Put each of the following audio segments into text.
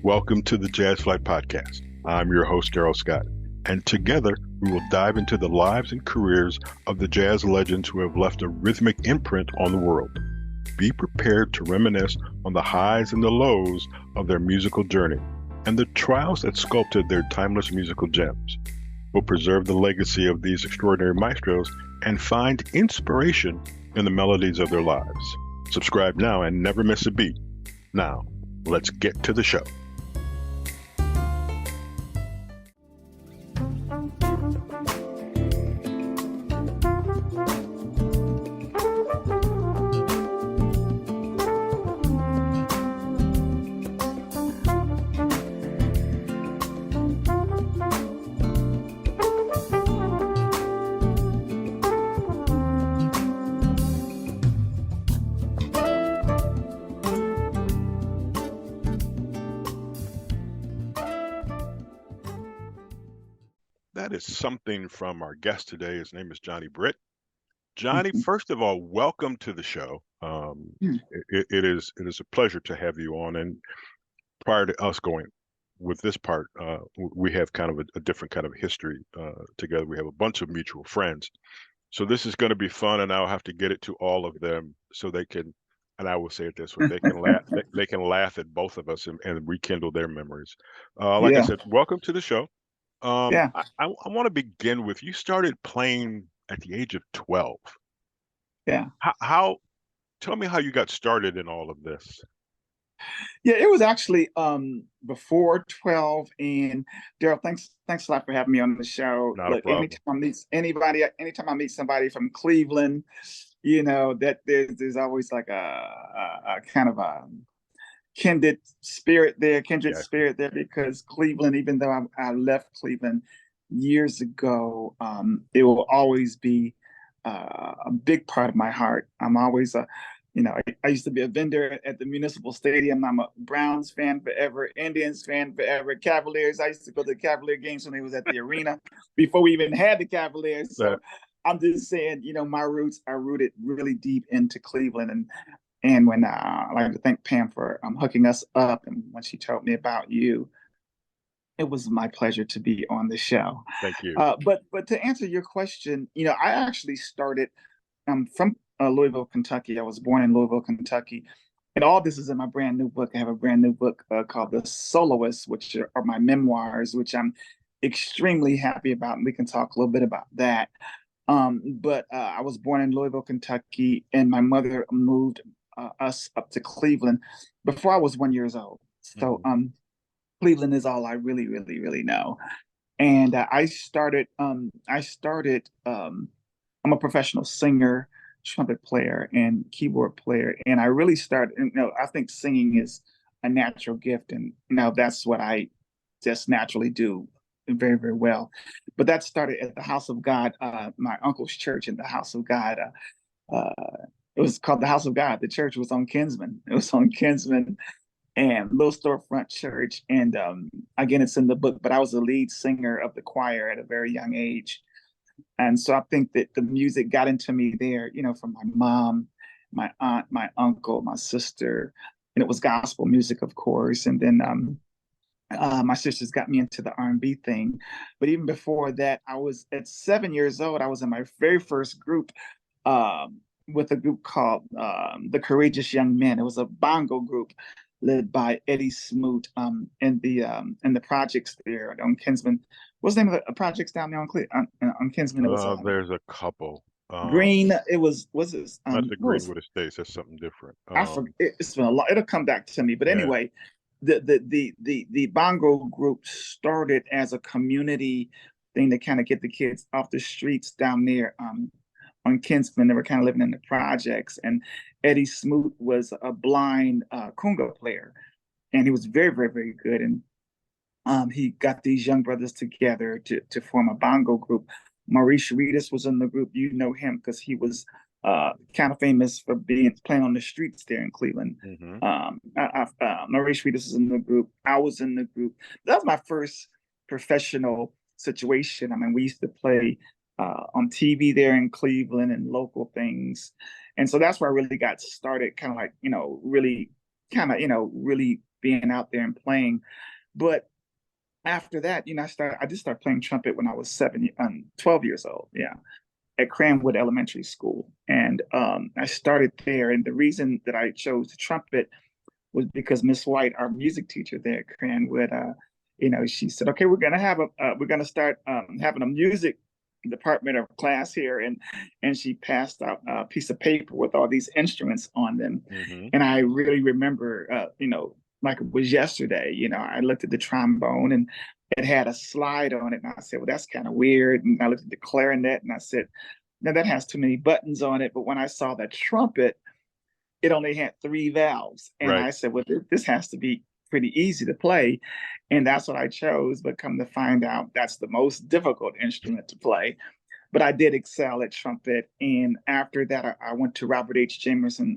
Welcome to the Jazz Flyte Podcast. I'm your host, Darell Scott, and together we will dive into the lives and careers of the jazz legends who have left a rhythmic imprint on the world. Be prepared to reminisce on the highs and the lows of their musical journey and the trials that sculpted their timeless musical gems. We'll preserve the legacy of these extraordinary maestros and find inspiration in the melodies of their lives. Subscribe now and never miss a beat. Now, let's get to the show. That is something from our guest today. His name is Johnny Britt. Johnny, first of all, welcome to the show. It is a pleasure to have you on. And prior to us going with this part, we have kind of a different kind of history together. We have a bunch of mutual friends. So this is going to be fun, and I'll have to get it to all of them so they can, and I will say it this way, they can laugh. They can laugh at both of us and rekindle their memories. Like I said, welcome to the show. Yeah. I want to begin with, you started playing at the age of 12. Yeah. How tell me how you got started in all of this. Yeah, it was actually before 12. And Darell, thanks a lot for having me on the show. Not a problem. Anytime I meet somebody from Cleveland, that there's always like a kind of a kindred spirit there, because Cleveland, even though I left Cleveland years ago, it will always be a big part of my heart. I'm always I used to be a vendor at the Municipal Stadium. I'm a Browns fan forever, Indians fan forever, Cavaliers. I used to go to the Cavalier games when they was at the arena before we even had the Cavaliers. So I'm just saying, my roots are rooted really deep into Cleveland. And when I'd like to thank Pam for hooking us up, and when she told me about you, it was my pleasure to be on the show. Thank you. But to answer your question, I actually started from Louisville, Kentucky. I was born in Louisville, Kentucky, and all this is in my brand new book. I have a brand new book called The Soloist, which are my memoirs, which I'm extremely happy about, and we can talk a little bit about that. But I was born in Louisville, Kentucky, and my mother moved us up to Cleveland before I was 1 year old. So Cleveland is all I really, really, really know. And I started, I'm a professional singer, trumpet player, and keyboard player. And I really started, I think singing is a natural gift. And, that's what I just naturally do very, very well. But that started at the House of God, my uncle's church in the House of God. It was called the House of God. The church was on Kinsman. It was on Kinsman and little storefront church. And again, it's in the book, but I was the lead singer of the choir at a very young age. And so I think that the music got into me there, from my mom, my aunt, my uncle, my sister, and it was gospel music, of course. And then my sisters got me into the R&B thing. But even before that, I was at 7 years old. I was in my very first group, with a group called the Courageous Young Men. It was a bongo group led by Eddie Smoot, and the projects there on Kinsman. What's the name of the projects down there on Kinsman? It was, there's a couple. Green. It was it? Not the Greenwood Estates. That's something different. I forget. It's been a lot. It'll come back to me. But anyway, the bongo group started as a community thing to kind of get the kids off the streets down there. On Kinsman, they were kind of living in the projects, and Eddie Smoot was a blind conga player, and he was very, very, very good. And he got these young brothers together to form a bongo group. Maurice Reedus was in the group. You know him because he was kind of famous for playing on the streets there in Cleveland. Maurice Reedus was in the group. I was in the group. That was my first professional situation. I mean, we used to play on TV there in Cleveland and local things. And so that's where I really got started, kind of like, really being out there and playing. But after that, I just started playing trumpet when I was 12 years old. Yeah, at Cranwood Elementary School, and I started there. And the reason that I chose the trumpet was because Miss White, our music teacher there at Cranwood, she said, "Okay, we're gonna start having a music department or class here," and she passed out a piece of paper with all these instruments on them, and I really remember, like it was yesterday. I looked at the trombone and it had a slide on it, and I said, "Well, that's kind of weird." And I looked at the clarinet and I said, "Now that has too many buttons on it." But when I saw the trumpet, it only had 3 valves, and Right. I said, "Well, this has to be pretty easy to play," and that's what I chose. But come to find out, that's the most difficult instrument to play. But I did excel at trumpet, and after that, I went to Robert H. Jamerson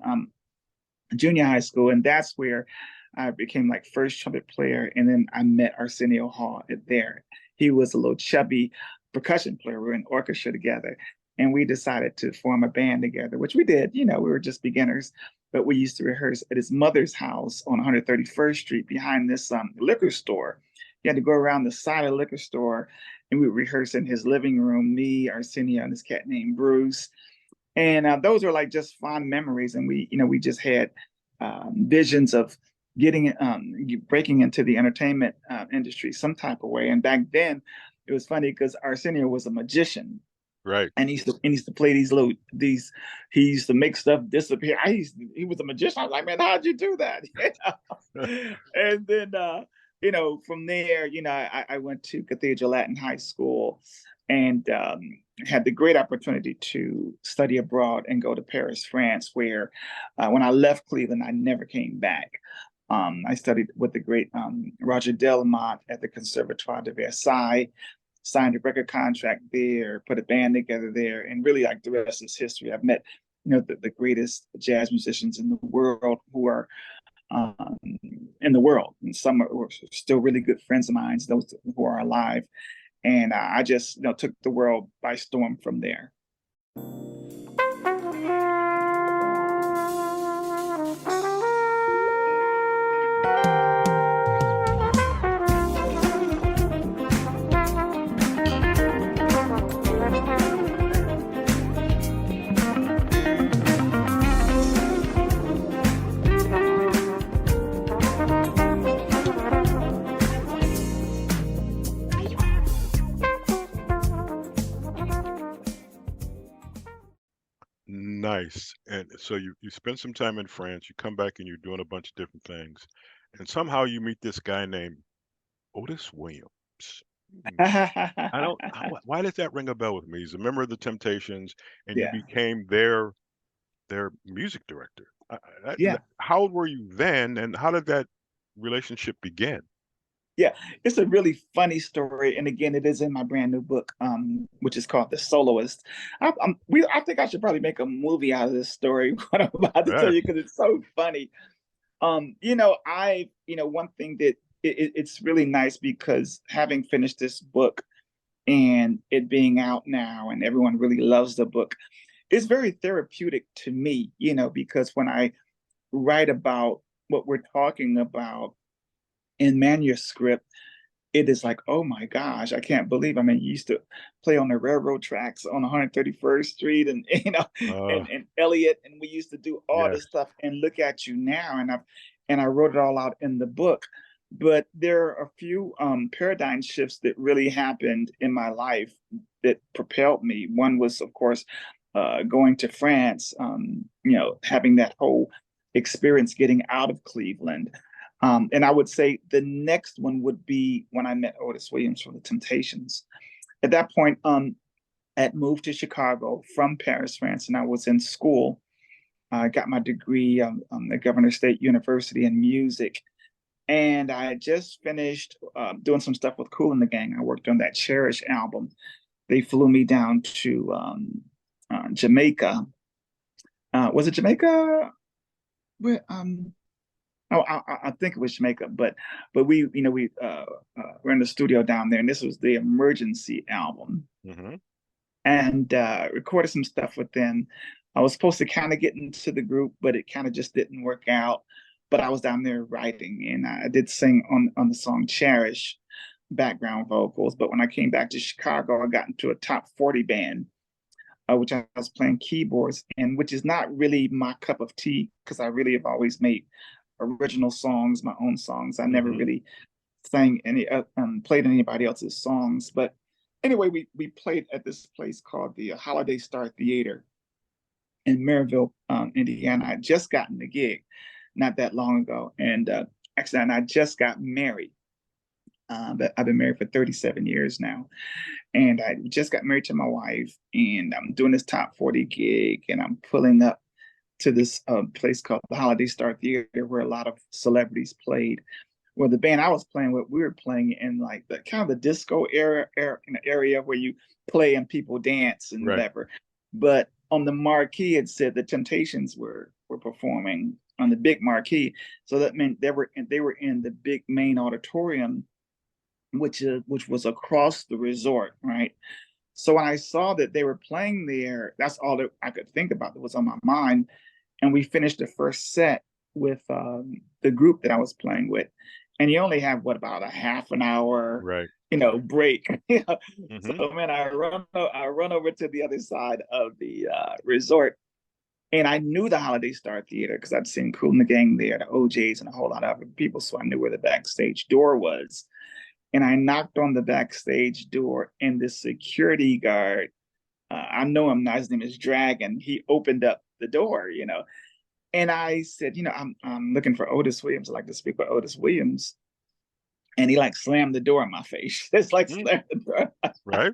Junior High School, and that's where I became like first trumpet player. And then I met Arsenio Hall there. He was a little chubby percussion player. We were in orchestra together, and we decided to form a band together, which we did. We were just beginners, but we used to rehearse at his mother's house on 131st Street behind this liquor store. You had to go around the side of the liquor store, and we would rehearse in his living room, me, Arsenio, and this cat named Bruce. And those are like just fond memories. And we just had visions of breaking into the entertainment industry some type of way. And back then, it was funny because Arsenio was a magician. Right. And he used to play he used to make stuff disappear. He was a magician. I was like, "Man, how'd you do that?" And then, from there, I went to Cathedral Latin High School and had the great opportunity to study abroad and go to Paris, France, where when I left Cleveland, I never came back. I studied with the great Roger Delamont at the Conservatoire de Versailles, signed a record contract there, put a band together there, and really, like, the rest is history. I've met, the greatest jazz musicians in the world who are in the world, and some are still really good friends of mine, those who are alive. And I just, took the world by storm from there. Nice. And so you spend some time in France, you come back and you're doing a bunch of different things. And somehow you meet this guy named Otis Williams. I don't, why does that ring a bell with me? He's a member of the Temptations, and you Yeah. became their music director. Yeah. How old were you then, and how did that relationship begin? Yeah, it's a really funny story, and again, it is in my brand new book, which is called The Soloist. I think I should probably make a movie out of this story, what I'm about to tell you, because it's so funny. One thing that it's really nice, because having finished this book and it being out now, and everyone really loves the book, it's very therapeutic to me, because when I write about what we're talking about in manuscript, it is like, oh my gosh, I can't believe. I mean, you used to play on the railroad tracks on 131st Street, and and Elliott, and we used to do all this stuff. And look at you now, and I wrote it all out in the book. But there are a few paradigm shifts that really happened in my life that propelled me. One was, of course, going to France. Having that whole experience getting out of Cleveland. And I would say the next one would be when I met Otis Williams from the Temptations. At that point, I had moved to Chicago from Paris, France, and I was in school. I got my degree at Governor State University in music. And I had just finished doing some stuff with Kool and the Gang. I worked on that Cherish album. They flew me down to Jamaica. Was it Jamaica? I think it was Jamaica, but we were in the studio down there, and this was the Emergency album, and recorded some stuff with them. I was supposed to kind of get into the group, but it kind of just didn't work out. but I was down there writing, and I did sing on the song Cherish, background vocals. But when I came back to Chicago, I got into a top 40 band, which I was playing keyboards in, which is not really my cup of tea, because I really have always made original songs, my own songs. I never really sang any played anybody else's songs. But anyway, we played at this place called the Holiday Star Theater in Maryville, Indiana. I just gotten the gig not that long ago, and actually, and I just got married. But I've been married for 37 years now, and I just got married to my wife, and I'm doing this top 40 gig, and I'm pulling up to this place called the Holiday Star Theater, where a lot of celebrities played. Well, the band I was playing with, we were playing in like the kind of the disco area where you play and people dance and whatever. But on the marquee, it said the Temptations were performing on the big marquee. So that meant they were in the big main auditorium, which was across the resort, right? So when I saw that they were playing there, that's all that I could think about that was on my mind. And we finished the first set with the group that I was playing with, and you only have about a half an hour, break. So man, I run over to the other side of the resort, and I knew the Holiday Star Theater because I'd seen Kool and the Gang there, the OJs, and a whole lot of other people, so I knew where the backstage door was. And I knocked on the backstage door, and the security guard, I know him now, his name is Dragon. He opened up the door, and I said, I'm looking for Otis Williams. I'd like to speak with Otis Williams. And he like slammed the door in my face. It's like slammed the door. Right.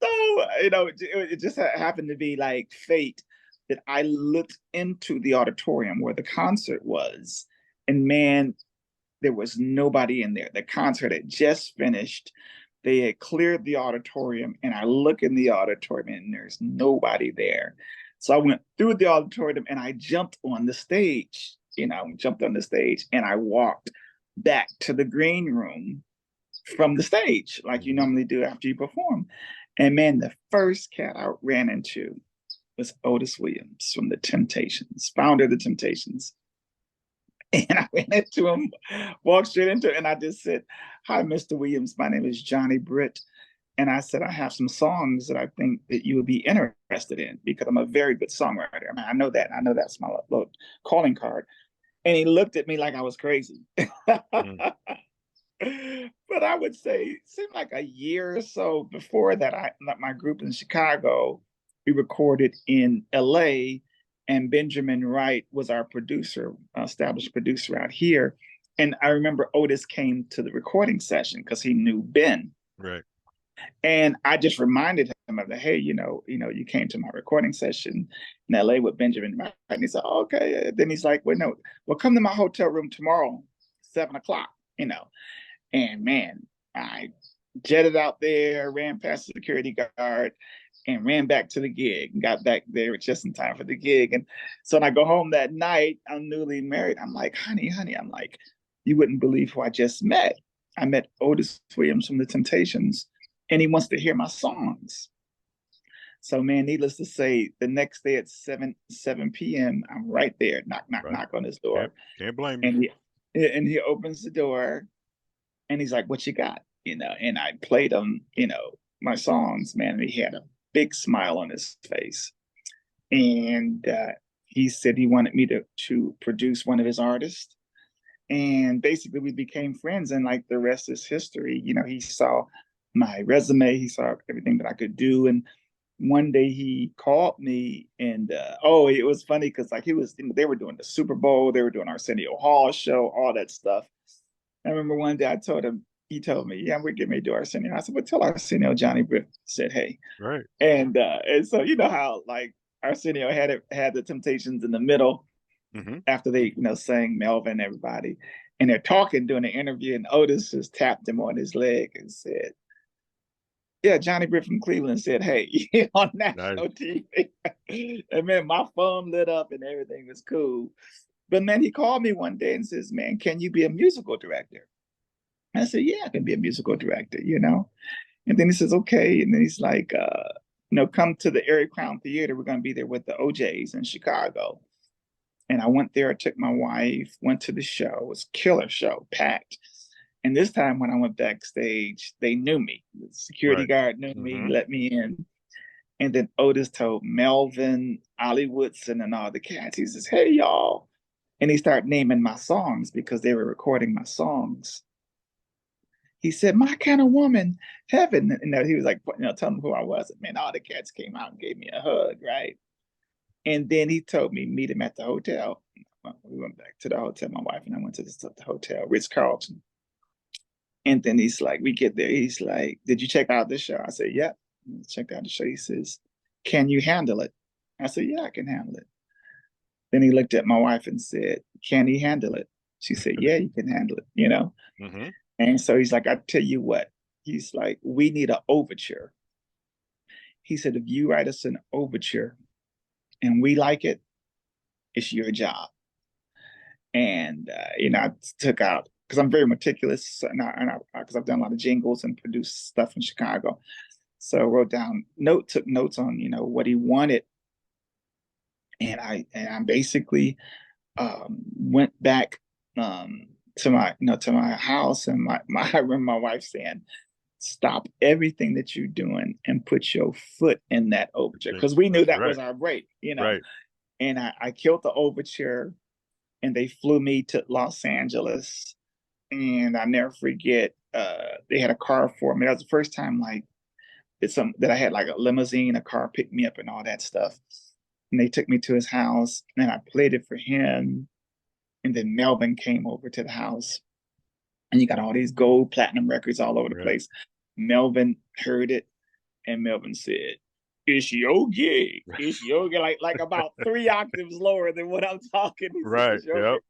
So, it just happened to be like fate that I looked into the auditorium where the concert was, and man, there was nobody in there. The concert had just finished. They had cleared the auditorium, and I look in the auditorium and there's nobody there. So I went through the auditorium and I jumped on the stage, and I walked back to the green room from the stage like you normally do after you perform. And man, the first cat I ran into was Otis Williams from the Temptations, founder of the Temptations. And I went into him, walked straight into him, and I just said, "Hi, Mr. Williams. My name is Johnny Britt." And I said, "I have some songs that I think that you would be interested in, because I'm a very good songwriter. I know that. I know that's my little calling card." And he looked at me like I was crazy. But I would say it seemed like a year or so before that, my group in Chicago, we recorded in LA, and Benjamin Wright was our producer, established producer out here. And I remember Otis came to the recording session because he knew Ben. Right. And I just reminded him of the, hey, you came to my recording session in LA with Benjamin Wright. And he said, oh, okay. Then he's like, well, come to my hotel room tomorrow, 7:00, And man, I jetted out there, ran past the security guard, and ran back to the gig, and got back there just in time for the gig. And so when I go home that night, I'm newly married. I'm like, honey, I'm like, you wouldn't believe who I just met. I met Otis Williams from the Temptations, and he wants to hear my songs. So man, needless to say, the next day at 7 p.m., I'm right there, knock on his door. Can't blame you. And he opens the door, and he's like, what you got? And I played him, my songs, man, and he had a big smile on his face. And he said he wanted me to produce one of his artists. And basically we became friends, and like the rest is history. He saw my resume, he saw everything that I could do. And one day he called me, and it was funny because like they were doing the Super Bowl, they were doing Arsenio Hall show, all that stuff. I remember one day he told me, yeah, we're getting ready to do Arsenio. I said, well, tell Arsenio Johnny Britt said, hey. Right. And so you know how like Arsenio had the Temptations in the middle after they, sang Melvin and everybody. And they're talking during the interview, and Otis just tapped him on his leg and said, yeah, Johnny Britt from Cleveland said, hey, on national TV. And man, my phone lit up and everything was cool. But man, he called me one day and says, man, can you be a musical director? And I said, yeah, I can be a musical director, And then he says, okay. And then he's like, come to the Area Crown Theater. We're going to be there with the OJs in Chicago. And I went there, I took my wife, went to the show. It was a killer show, packed. And this time when I went backstage, they knew me. The security Right. guard knew me, let me in. And then Otis told Melvin, Ollie Woodson, and all the cats, he says, hey, y'all. And he started naming my songs because they were recording my songs. He said, my kind of woman, heaven. And he was like, telling them who I was. And man, all the cats came out and gave me a hug, right? And then he told me, meet him at the hotel. We went back to the hotel. My wife and I went to the hotel, Ritz-Carlton. And then he's like, we get there. He's like, did you check out the show? I said, yeah. Checked out the show. He says, can you handle it? I said, yeah, I can handle it. Then he looked at my wife and said, can he handle it? She said, yeah, you can handle it, Mm-hmm. And so he's like, I tell you what, he's like, we need an overture. He said, if you write us an overture and we like it, it's your job. And, I took out, because I'm very meticulous, because I've done a lot of jingles and produced stuff in Chicago. So I wrote down, took notes on, what he wanted. And I basically went back to my house, and I remember my wife saying, stop everything that you're doing and put your foot in that overture, because we knew that was our break, Right. And I killed the overture, and they flew me to Los Angeles, and I never forget, they had a car for me. That was the first time that I had like a limousine, a car picked me up and all that stuff. And they took me to his house and I played it for him. And then Melvin came over to the house, and you got all these gold platinum records all over the place. Melvin heard it, and Melvin said, it's your gig. It's your gig. Like about 3 octaves lower than what I'm talking. Right. Yep.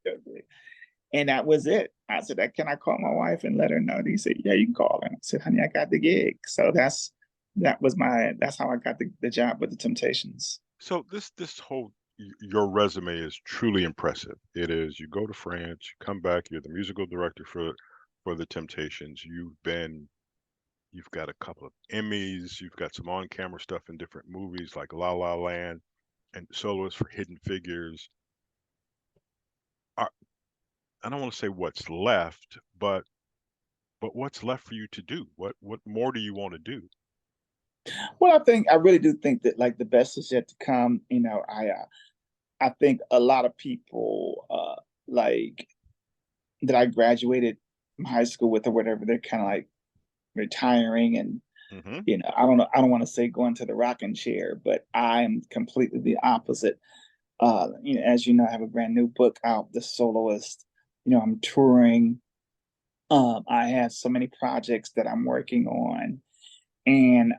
And that was it. I said, can I call my wife and let her know? And he said, yeah, you can call her. And I said, honey, I got the gig. So that's how I got the job with the Temptations. So this whole, your resume is truly impressive. It is. You go to France, you come back, you're the musical director for the Temptations. You've got a couple of Emmys, you've got some on-camera stuff in different movies like La La Land and Soloist for Hidden Figures. I don't want to say what's left, but what's left for you to do? What more do you want to do? Well, I really do think that the best is yet to come. I think a lot of people that I graduated from high school with or whatever, they're kind of like retiring, and I don't want to say going to the rocking chair, but I'm completely the opposite. As you know, I have a brand new book out, The Soloist. I'm touring. I have so many projects that I'm working on, and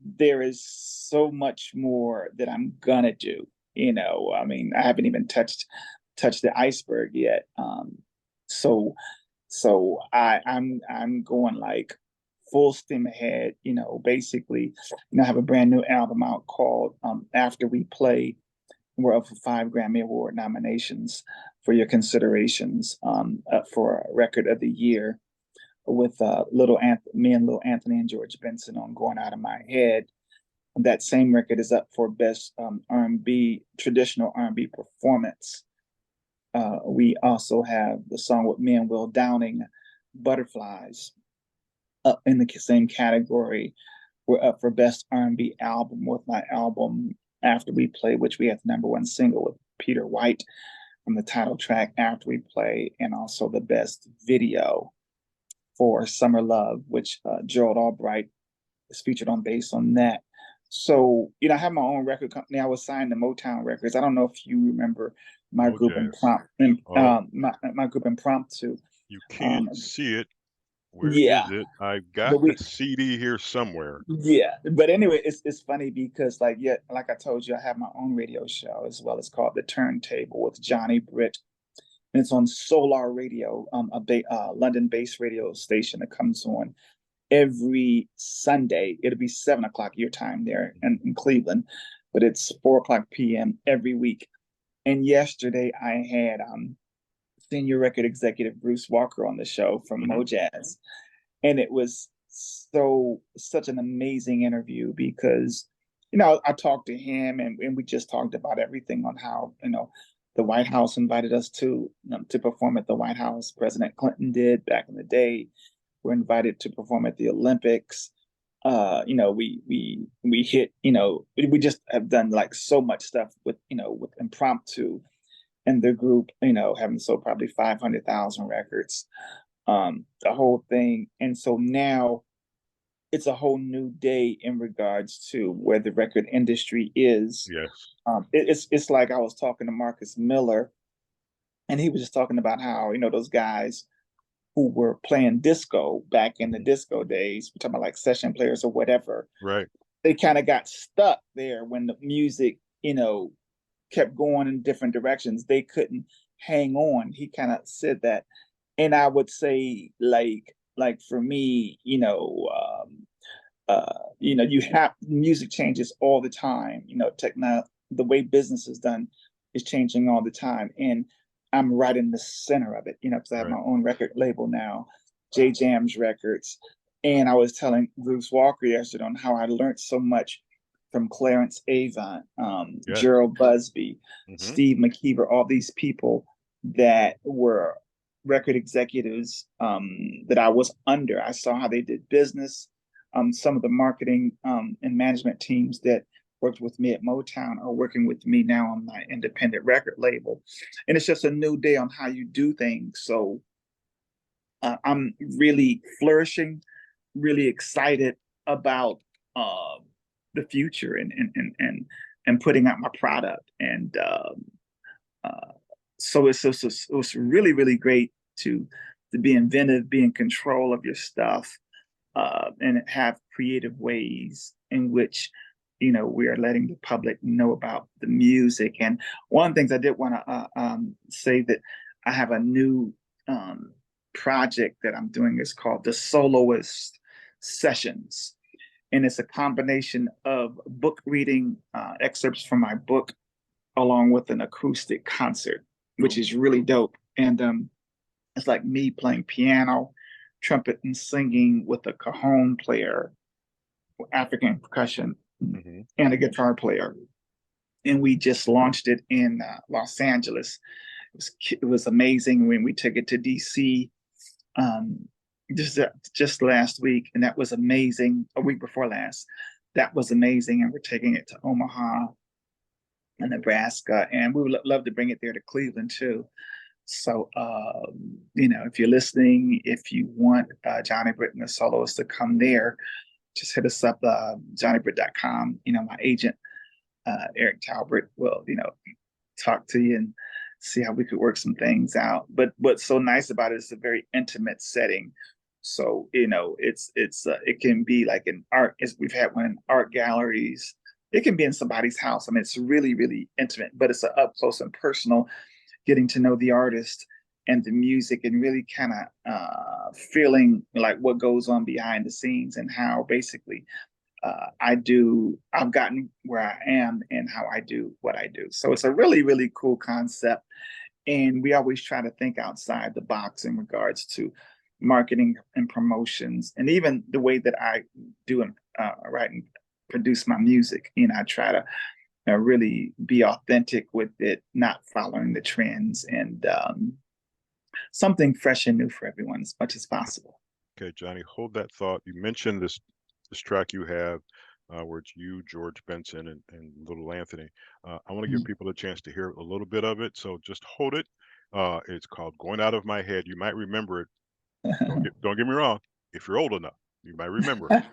there is so much more that I'm gonna do. I haven't even touched the iceberg yet. So I'm going like full steam ahead. Basically, I have a brand new album out called After We Play. We're up for 5 Grammy Award nominations for your considerations for Record of the Year, with me and Little Anthony and George Benson on Going Out of My Head. That same record is up for Best R&B, Traditional R&B Performance. We also have the song with me and Will Downing, Butterflies, up in the same category. We're up for Best R&B Album with my album After We Play, which we had the #1 single with Peter White from the title track After We Play, and also the Best Video for Summer Love, which Gerald Albright is featured on bass on that. So, I have my own record company. I was signed to Motown Records. I don't know if you remember my group my group Impromptu. You can't see it. Where is it? I've got the CD here somewhere. Yeah, but anyway, it's funny because like I told you, I have my own radio show as well. It's called The Turntable with Johnny Britt, and it's on Solar Radio, a London-based radio station that comes on every Sunday. It'll be 7:00 your time there in Cleveland, but it's 4:00 p.m. every week. And yesterday I had senior record executive Bruce Walker on the show from Mo Jazz, and it was such an amazing interview because I talked to him, and we just talked about everything on how The White House invited us to perform at the White House. President Clinton did back in the day. We're invited to perform at the Olympics. We hit, we just have done like so much stuff with impromptu and the group, having sold probably 500,000 records, the whole thing. And so now it's a whole new day in regards to where the record industry is. Yes. It's like I was talking to Marcus Miller, and he was just talking about how, those guys who were playing disco back in the disco days, we're talking about like session players or whatever. Right. They kind of got stuck there when the music, kept going in different directions. They couldn't hang on. He kind of said that. And I would say like for me, you have music changes all the time. The way business is done is changing all the time. And I'm right in the center of it, because I have my own record label now, J Jams Records. And I was telling Bruce Walker yesterday on how I learned so much from Clarence Avant, Gerald Busby, Steve McKeever, all these people that were record executives that I was under. I saw how they did business. Some of the marketing and management teams that worked with me at Motown are working with me now on my independent record label. And it's just a new day on how you do things. So I'm really flourishing, really excited about the future and putting out my product. And so it's really, really great to be inventive, be in control of your stuff, and have creative ways in which we are letting the public know about the music. And one of the things I did want to say that I have a new project that I'm doing is called the Soloist Sessions. And it's a combination of book reading excerpts from my book along with an acoustic concert, which is really dope. And it's like me playing piano, trumpet, and singing with a cajon player, African percussion, and a guitar player. And we just launched it in Los Angeles. It was amazing when we took it to DC just last week, and that was amazing. A week before last, that was amazing. And we're taking it to Omaha and Nebraska, and we would love to bring it there to Cleveland too. So, if you're listening, if you want Johnny Britt and the Soloist to come there, just hit us up, johnnybritt.com. My agent, Eric Talbert, will, talk to you and see how we could work some things out. But what's so nice about it is a very intimate setting. So, it can be like an art, we've had one in art galleries. It can be in somebody's house. I mean, it's really, really intimate, but it's up close and personal, getting to know the artist and the music and really kind of feeling like what goes on behind the scenes and how basically I've gotten where I am and how I do what I do. So it's a really, really cool concept. And we always try to think outside the box in regards to marketing and promotions, and even the way that I do and write and produce my music. I try to really be authentic with it, not following the trends, and something fresh and new for everyone as much as possible. Okay, Johnny, hold that thought. You mentioned this track you have where it's you, George Benson, and Little Anthony. I want to give people a chance to hear a little bit of it, so just hold it. It's called Going Out of My Head. You might remember it. Don't get me wrong. If you're old enough, you might remember it.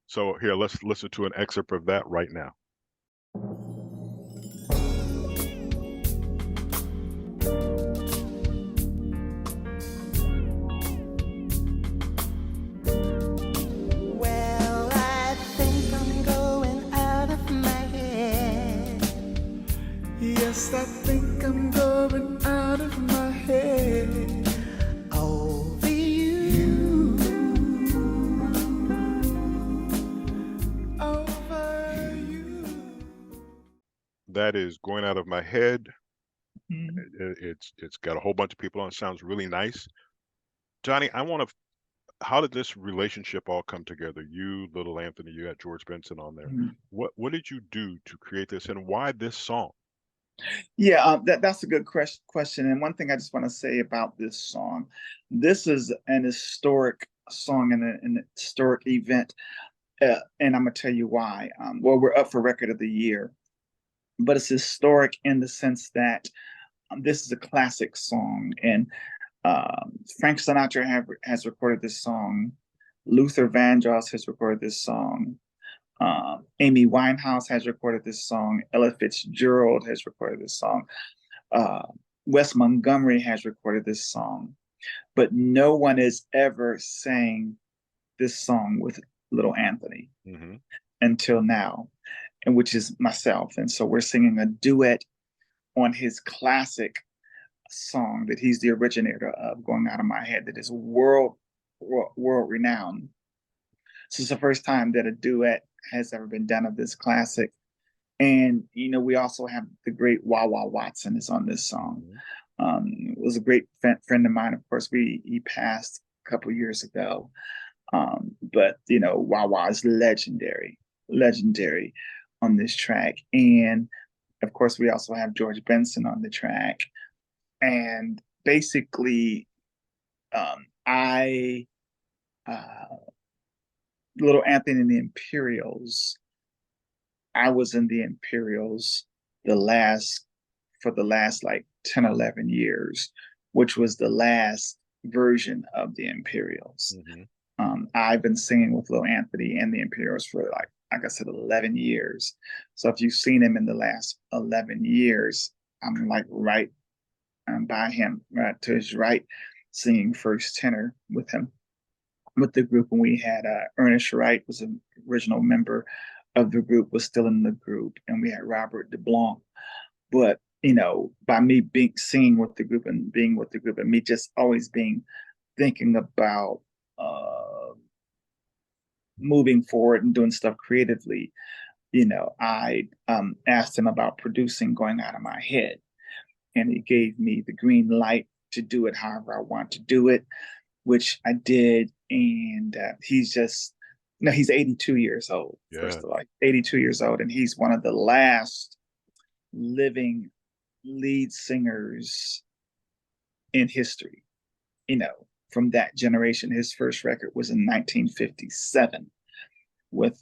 So here, let's listen to an excerpt of that right now. Well, I think I'm going out of my head. Yes, I think I'm going out of my head. Over you. Over you. That is Going Out of My Head. It's got a whole bunch of people on. It sounds really nice. Johnny, how did this relationship all come together? You, Little Anthony, you got George Benson on there. What did you do to create this, and why this song? Yeah, that's a good question. And one thing I just want to say about this song, this is an historic song and an historic event, and I'm gonna tell you why. Well, we're up for Record of the Year, but it's historic in the sense that this is a classic song, and Frank Sinatra has recorded this song. Luther Vandross has recorded this song. Amy Winehouse has recorded this song. Ella Fitzgerald has recorded this song. Wes Montgomery has recorded this song. But no one has ever sang this song with Little Anthony until now, and which is myself. And so we're singing a duet on his classic song that he's the originator of, Going Out of My Head, that is world renowned. So it's the first time that a duet has ever been done of this classic. And, you know, we also have the great Wah Wah Watson is on this song. Was a great friend of mine. Of course, he passed a couple years ago. But, you know, Wah Wah is legendary on this track. And of course, we also have George Benson on the track. And basically, Little Anthony and the Imperials, I was in the Imperials for the last like 10, 11 years, which was the last version of the Imperials. I've been singing with Little Anthony and the Imperials for like I said, 11 years. So if you've seen him in the last 11 years, I'm like right by him, right to his right, singing first tenor with him, with the group. And we had Ernest Wright was an original member of the group, was still in the group, and we had Robert DeBlanc. But you know, by me singing with the group and being with the group, and me just always thinking about moving forward and doing stuff creatively, you know, I asked him about producing Going Out of My Head, and he gave me the green light to do it however I want to do it, which I did. And he's 82 years old, first of all, 82 years old. And he's one of the last living lead singers in history, you know, from that generation. His first record was in 1957 with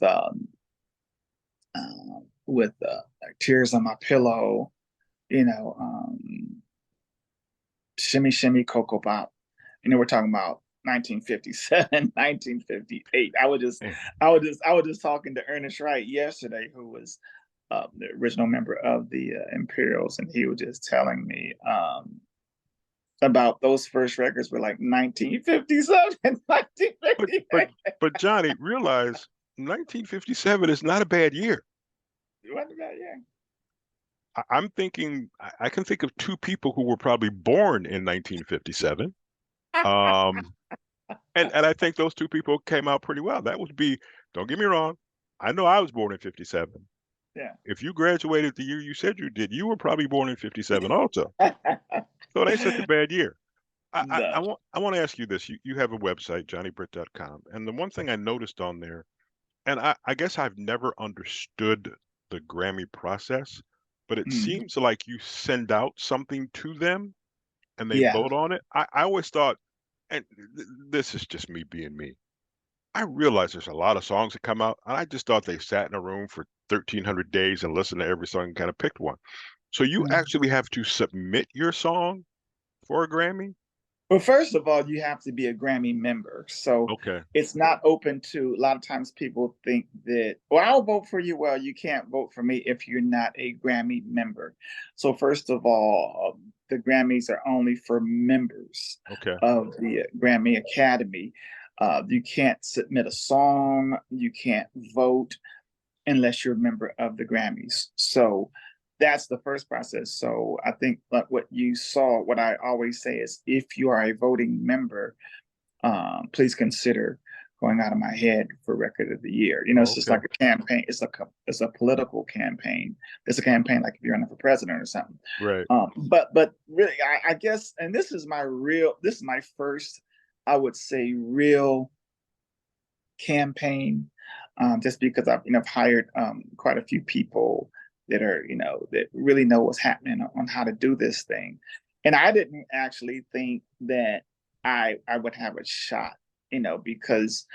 Tears on My Pillow, you know, Shimmy Shimmy Cocoa Pop. You know, we're talking about 1957, 1958. I was just talking to Ernest Wright yesterday, who was the original member of the Imperials, and he was just telling me about those first records were like 1957, 1958. But Johnny, realize 1957 is not a bad year. It wasn't a bad year. I'm thinking I can think of two people who were probably born in 1957. And I think those two people came out pretty well. That would be, don't get me wrong, I know I was born in 57. Yeah. If you graduated the year you said you did, you were probably born in 57 also. So it ain't such a bad year. I want to ask you this. You have a website, johnnybritt.com. And the one thing I noticed on there, and I guess I've never understood the Grammy process, but it seems like you send out something to them and they vote on it. I always thought, and this is just me being me, I realize there's a lot of songs that come out, and I just thought they sat in a room for 1,300 days and listened to every song and kind of picked one. So you actually have to submit your song for a Grammy? Well, first of all, you have to be a Grammy member. So it's not open to, a lot of times people think that, well, I'll vote for you. Well, you can't vote for me if you're not a Grammy member. So first of all, the Grammys are only for members of the Grammy Academy. You can't submit a song, you can't vote unless you're a member of the Grammys. So that's the first process. So I think like what you saw, what I always say is, if you are a voting member, please consider Going Out of My Head for Record of the Year. You know, it's just like a campaign. It's a political campaign. It's a campaign like if you're running for president or something. Right. But really, I guess, and this is my first, I would say, real campaign, just because I've hired quite a few people that are, that really know what's happening on how to do this thing. And I didn't actually think that I would have a shot, because,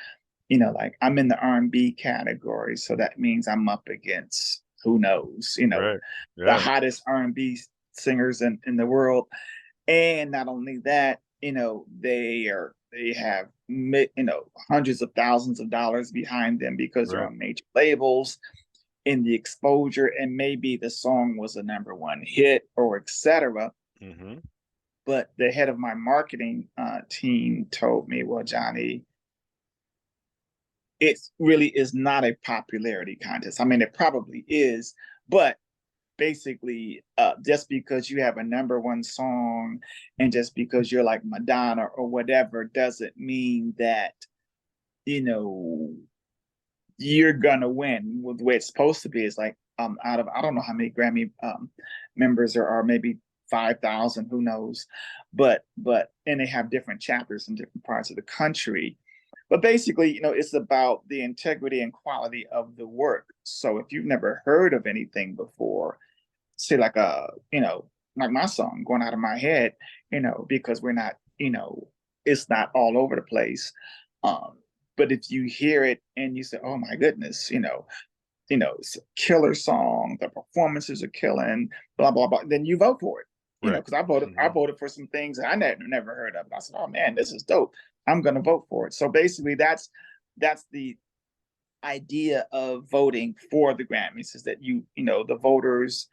like I'm in the R&B category. So that means I'm up against, who knows, Right. the Yeah. hottest R&B singers in the world. And not only that, they have, hundreds of thousands of dollars behind them because they're Right. on major labels, in the exposure, and maybe the song was a #1 hit or etc. Mm-hmm. But the head of my marketing team told me, well, Johnny, it really is not a popularity contest. I mean, it probably is, but basically, just because you have a #1 song and just because you're like Madonna or whatever doesn't mean that, you're gonna win. With the way it's supposed to be is like, out of, I don't know how many Grammy members there are, maybe 5,000, who knows, but and they have different chapters in different parts of the country. But basically, it's about the integrity and quality of the work. So if you've never heard of anything before, say like like my song Going Out of My Head, because we're not, it's not all over the place. But if you hear it and you say, oh my goodness, it's a killer song, the performances are killing, blah blah blah, then you vote for it. Right. Because I voted for some things that I never heard of. I said, oh man, this is dope. I'm gonna vote for it. So basically that's the idea of voting for the Grammys, is that the voters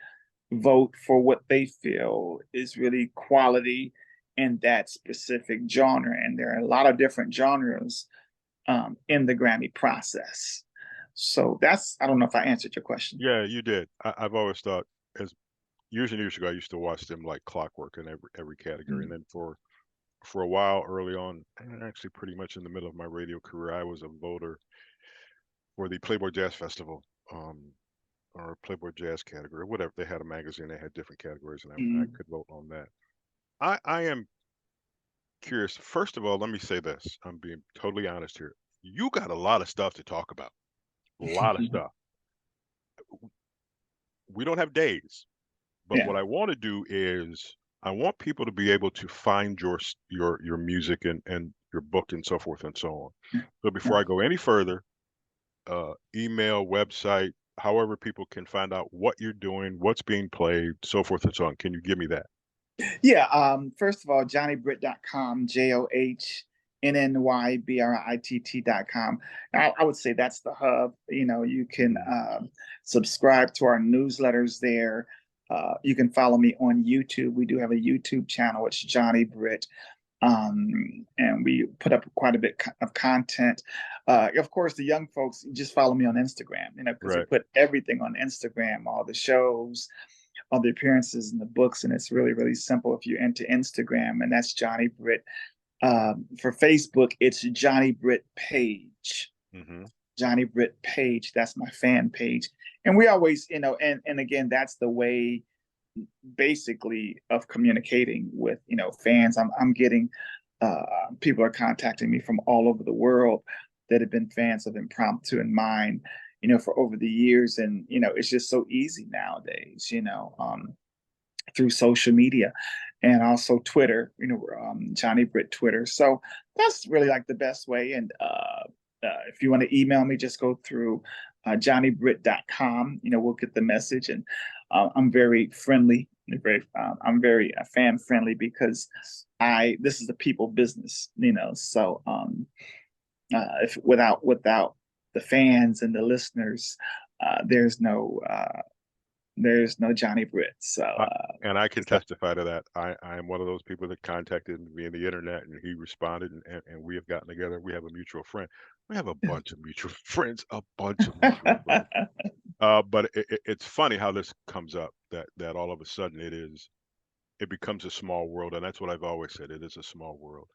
vote for what they feel is really quality in that specific genre. And there are a lot of different genres in the Grammy process. So I don't know if I answered your question. Yeah, you did. I've always thought, as years and years ago, I used to watch them like clockwork in every category. And then for a while early on, and actually pretty much in the middle of my radio career, I was a voter for the Playboy Jazz Festival, or Playboy Jazz category, whatever. They had a magazine, they had different categories, and I could vote on that. I am curious. First of all, let me say this. I'm being totally honest here. You got a lot of stuff to talk about. A lot of stuff. We don't have days, but Yeah. what I want to do is I want people to be able to find your music and your book and so forth and so on. So before I go any further, email, website, however people can find out what you're doing, what's being played, so forth and so on. Can you give me that? Yeah. First of all, johnnybritt.com, JohnnyBritt.com. I would say that's the hub. You can subscribe to our newsletters there. You can follow me on YouTube. We do have a YouTube channel. It's Johnny Britt. And we put up quite a bit of content. Of course, the young folks just follow me on Instagram, because we put everything on Instagram, all the shows, all the appearances, and the books. And it's really, really simple if you're into Instagram, and that's Johnny Britt. For Facebook, it's Johnny Britt Page. Johnny Britt Page. That's my fan page. And we always, and again, that's the way basically of communicating with fans. I'm getting people are contacting me from all over the world that have been fans of Impromptu and mine for over the years. And it's just so easy nowadays, through social media and also Twitter, Johnny Britt Twitter. So that's really like the best way. And if you want to email me, just go through johnnybritt.com. We'll get the message. And I'm very friendly. I'm very fan friendly, because this is a people business, So if without the fans and the listeners, there's no Johnny Britt. So and I can testify to that. I am one of those people that contacted me on the internet, and he responded, and we have gotten together. We have a mutual friend. We have a bunch of mutual friends, But it's funny how this comes up, that all of a sudden it becomes a small world. And that's what I've always said. It is a small world.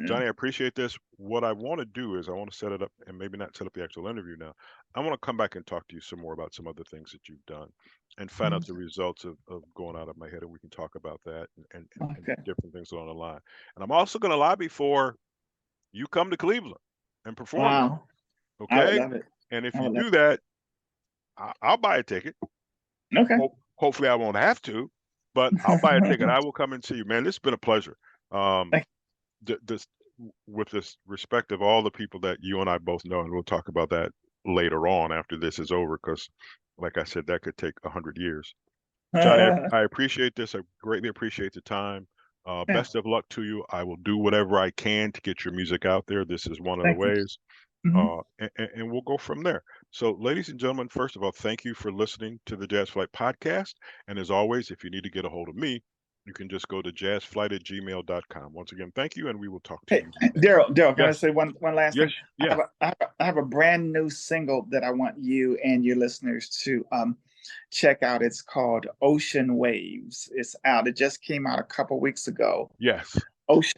Johnny, I appreciate this. What I want to do is I want to set it up, and maybe not set up the actual interview now. I want to come back and talk to you some more about some other things that you've done and find out the results of Going Out of My Head, and we can talk about that and different things along the line. And I'm also going to lobby for you come to Cleveland and perform. Wow. Okay? I would love it. And if you do that, I'll buy a ticket. Okay. Hopefully I won't have to, but I'll buy a ticket. I will come and see you, man. This has been a pleasure. With this respect of all the people that you and I both know, and we'll talk about that later on after this is over, because like I said, that could take 100 years. Johnny, I appreciate this. I greatly appreciate the time. Best of luck to you. I will do whatever I can to get your music out there. This is one of the ways. And we'll go from there. So, ladies and gentlemen, first of all, thank you for listening to the Jazz Flyte Podcast. And as always, if you need to get a hold of me, you can just go to jazzflyte@gmail.com. Once again, thank you, and we will talk to you. Darell, can I say one last thing? Yeah. I have a brand new single that I want you and your listeners to check out. It's called Ocean Waves. It's out. It just came out a couple weeks ago. Yes.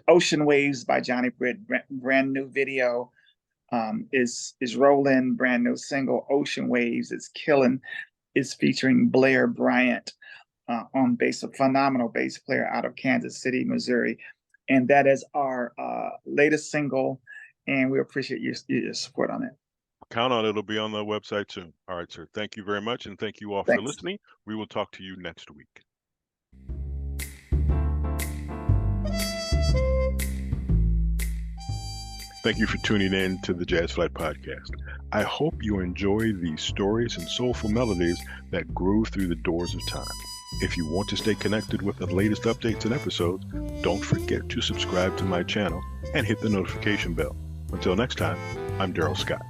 Ocean Waves by Johnny Britt. Brand new video. Is rolling. Brand new single, Ocean Waves. It's killing. It's featuring Blair Bryant on bass, a phenomenal bass player out of Kansas City, Missouri. And that is our latest single, and we appreciate your support on it. Count on it. It'll be on the website soon. All right, sir. Thank you very much, and thank you all for listening. We will talk to you next week. Thank you for tuning in to the Jazz Flyte Podcast. I hope you enjoy these stories and soulful melodies that grew through the doors of time. If you want to stay connected with the latest updates and episodes, don't forget to subscribe to my channel and hit the notification bell. Until next time, I'm Darell Scott.